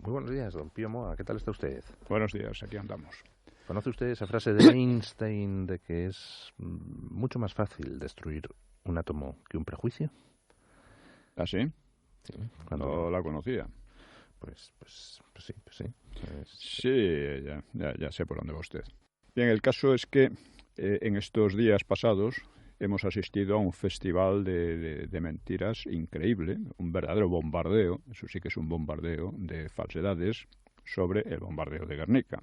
Muy buenos días, don Pío Moa. ¿Qué tal está usted? Buenos días, aquí andamos. ¿Conoce usted esa frase de Einstein de que es mucho más fácil destruir un átomo que un prejuicio? ¿Ah, sí? Sí, No la conocía. Pues sí. Sí, ya sé por dónde va usted. Bien, el caso es que en estos días pasados hemos asistido a un festival de mentiras increíble, un verdadero bombardeo, eso sí que es un bombardeo de falsedades sobre el bombardeo de Guernica,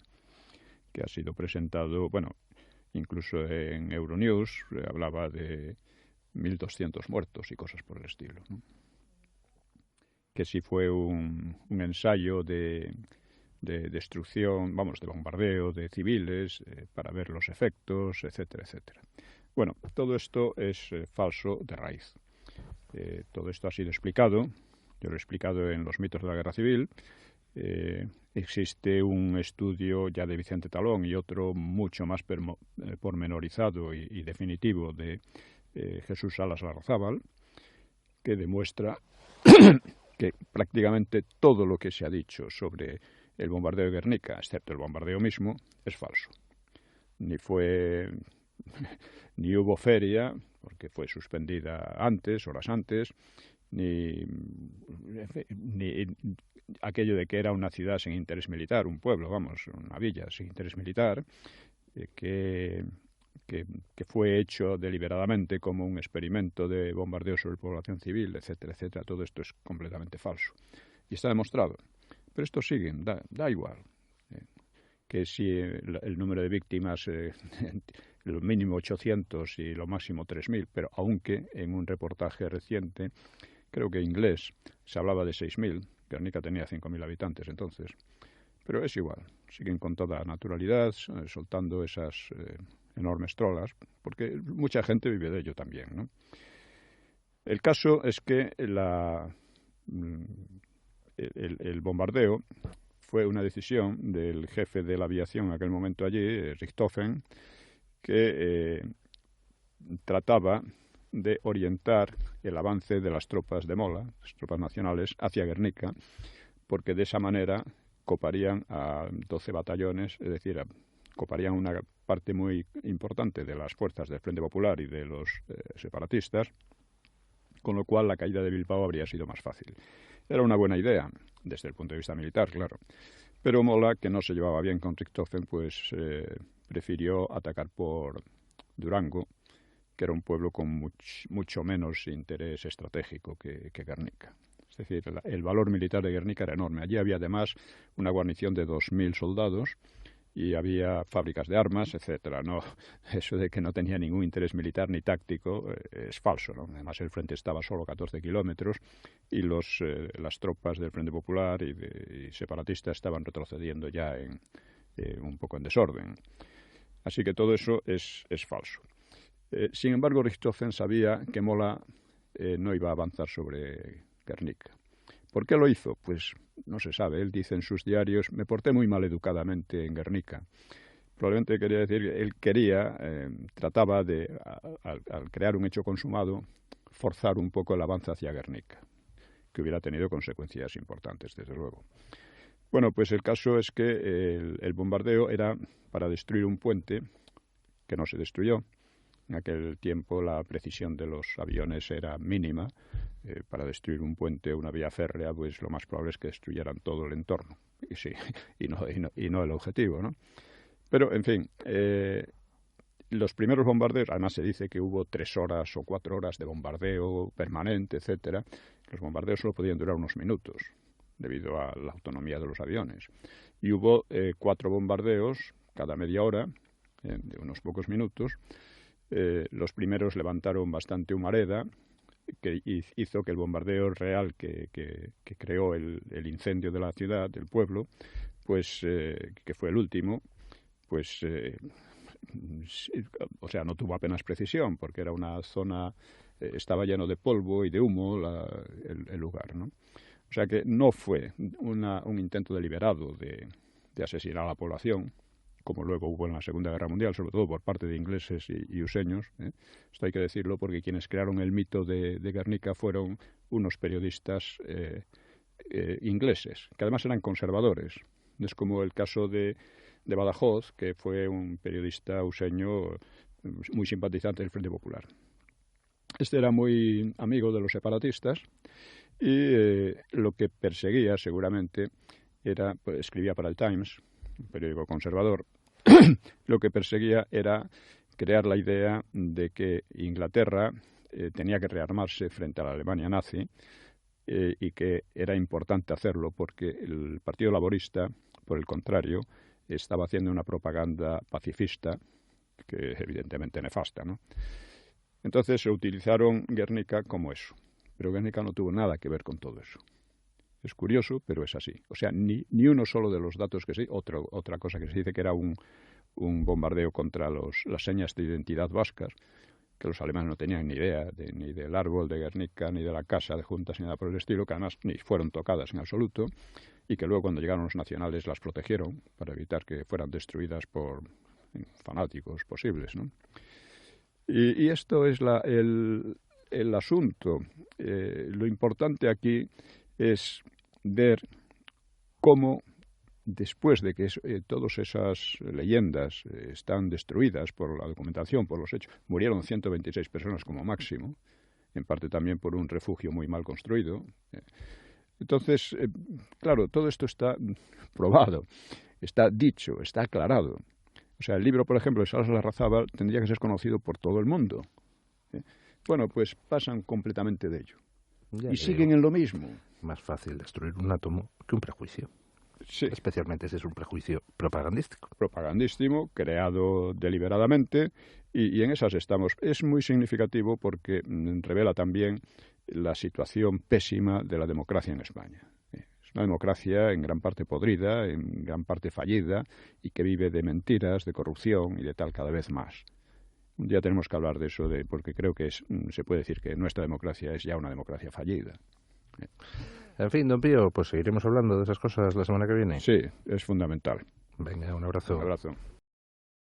que ha sido presentado, bueno, incluso en Euronews hablaba de 1.200 muertos y cosas por el estilo, ¿no? Que si fue un ensayo de destrucción, vamos, de bombardeo de civiles para ver los efectos, etcétera, etcétera. Bueno, todo esto es falso de raíz. Todo esto ha sido explicado, yo lo he explicado en Los mitos de la guerra civil. Existe un estudio ya de Vicente Talón y otro mucho más pormenorizado y definitivo de Jesús Salas Larrazábal, que demuestra que prácticamente todo lo que se ha dicho sobre el bombardeo de Guernica, excepto el bombardeo mismo, es falso. Ni hubo feria, porque fue suspendida horas antes, ni aquello de que era una ciudad sin interés militar, un pueblo, vamos, una villa sin interés militar, que fue hecho deliberadamente como un experimento de bombardeo sobre población civil, etcétera, etcétera. Todo esto es completamente falso. Y está demostrado. Pero esto sigue, da igual. Que si el número de víctimas, lo mínimo 800 y lo máximo 3.000, pero aunque en un reportaje reciente, creo que inglés, se hablaba de 6.000, Guernica tenía 5.000 habitantes entonces. Pero es igual, siguen con toda naturalidad, soltando esas enormes trolas, porque mucha gente vive de ello también, ¿no? El caso es que el bombardeo fue una decisión del jefe de la aviación en aquel momento allí, Richthofen, que trataba de orientar el avance de las tropas de Mola, las tropas nacionales, hacia Guernica, porque de esa manera coparían a 12 batallones, es decir, coparían una parte muy importante de las fuerzas del Frente Popular y de los separatistas, con lo cual la caída de Bilbao habría sido más fácil. Era una buena idea, desde el punto de vista militar, claro. Pero Mola, que no se llevaba bien con Richthofen, pues prefirió atacar por Durango, que era un pueblo con mucho menos interés estratégico que Guernica. Es decir, el valor militar de Guernica era enorme. Allí había además una guarnición de 2.000 soldados y había fábricas de armas, etcétera. No, eso de que no tenía ningún interés militar ni táctico es falso, ¿no? Además, el frente estaba a solo 14 kilómetros y las tropas del Frente Popular y separatistas estaban retrocediendo ya un poco en desorden. Así que todo eso es falso. Sin embargo, Richthofen sabía que Mola no iba a avanzar sobre Guernica. ¿Por qué lo hizo? Pues no se sabe. Él dice en sus diarios: me porté muy mal educadamente en Guernica. Probablemente quería decir que él trataba de, al crear un hecho consumado, forzar un poco el avance hacia Guernica, que hubiera tenido consecuencias importantes, desde luego. Bueno, pues el caso es que el bombardeo era para destruir un puente que no se destruyó. En aquel tiempo la precisión de los aviones era mínima. Para destruir un puente o una vía férrea, pues lo más probable es que destruyeran todo el entorno. Y sí, y no el objetivo, ¿no? Pero, en fin, los primeros bombardeos, además se dice que hubo 3 horas o 4 horas de bombardeo permanente, etcétera. Los bombardeos solo podían durar unos minutos, debido a la autonomía de los aviones. Y hubo 4 bombardeos cada media hora, de unos pocos minutos. Los primeros levantaron bastante humareda, que hizo que el bombardeo real que creó el incendio de la ciudad, del pueblo, pues que fue el último, pues o sea, no tuvo apenas precisión, porque era una zona, estaba lleno de polvo y de humo el lugar, ¿no? O sea que no fue un intento deliberado de asesinar a la población, como luego hubo en la Segunda Guerra Mundial, sobre todo por parte de ingleses y useños. Esto hay que decirlo porque quienes crearon el mito de Guernica fueron unos periodistas ingleses, que además eran conservadores. Es como el caso de Badajoz, que fue un periodista useño muy simpatizante del Frente Popular. Este era muy amigo de los separatistas y lo que perseguía seguramente era, pues, escribía para el Times, un periódico conservador, lo que perseguía era crear la idea de que Inglaterra tenía que rearmarse frente a la Alemania nazi y que era importante hacerlo porque el Partido Laborista, por el contrario, estaba haciendo una propaganda pacifista que es evidentemente nefasta, ¿no? Entonces se utilizaron Guernica como eso, pero Guernica no tuvo nada que ver con todo eso. Es curioso, pero es así. O sea, ni uno solo de los datos que se... Otra cosa que se dice que era un bombardeo contra las señas de identidad vascas, que los alemanes no tenían ni idea ni del árbol de Guernica, ni de la casa de Juntas, ni nada por el estilo, que además ni fueron tocadas en absoluto, y que luego cuando llegaron los nacionales las protegieron para evitar que fueran destruidas por fanáticos posibles, ¿no? Y esto es el asunto. Lo importante aquí es ver cómo, después de que todas esas leyendas están destruidas por la documentación, por los hechos, murieron 126 personas como máximo, en parte también por un refugio muy mal construido. Entonces, claro, todo esto está probado, está dicho, está aclarado. O sea, el libro, por ejemplo, de Salas Larrazábal tendría que ser conocido por todo el mundo. Bueno, pues pasan completamente de ello. Y siguen en lo mismo. Más fácil destruir un átomo que un prejuicio. Sí. Especialmente si es un prejuicio propagandístico. Propagandístico, creado deliberadamente, y en esas estamos. Es muy significativo porque revela también la situación pésima de la democracia en España. Es una democracia en gran parte podrida, en gran parte fallida, y que vive de mentiras, de corrupción y de tal cada vez más. Un día tenemos que hablar de eso, porque creo que se puede decir que nuestra democracia es ya una democracia fallida. En fin, don Pío, pues seguiremos hablando de esas cosas la semana que viene. Sí, es fundamental. Venga, un abrazo. Un abrazo.